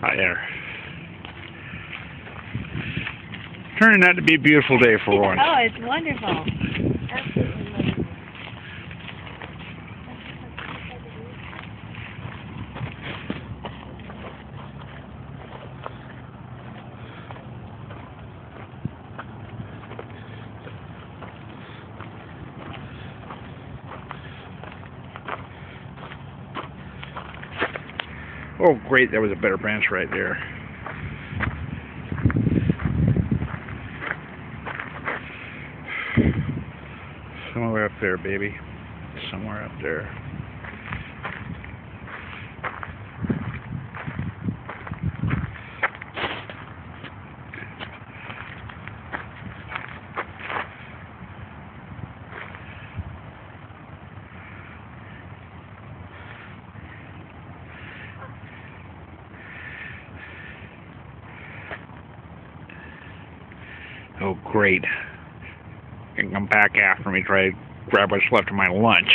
Hi there. Turning out to be a beautiful day for once. Oh, it's wonderful. Absolutely wonderful. Oh, great, there was a better branch right there. Somewhere up there, baby. Somewhere up there. Oh, great. Can come back after me, try to grab what's left of my lunch.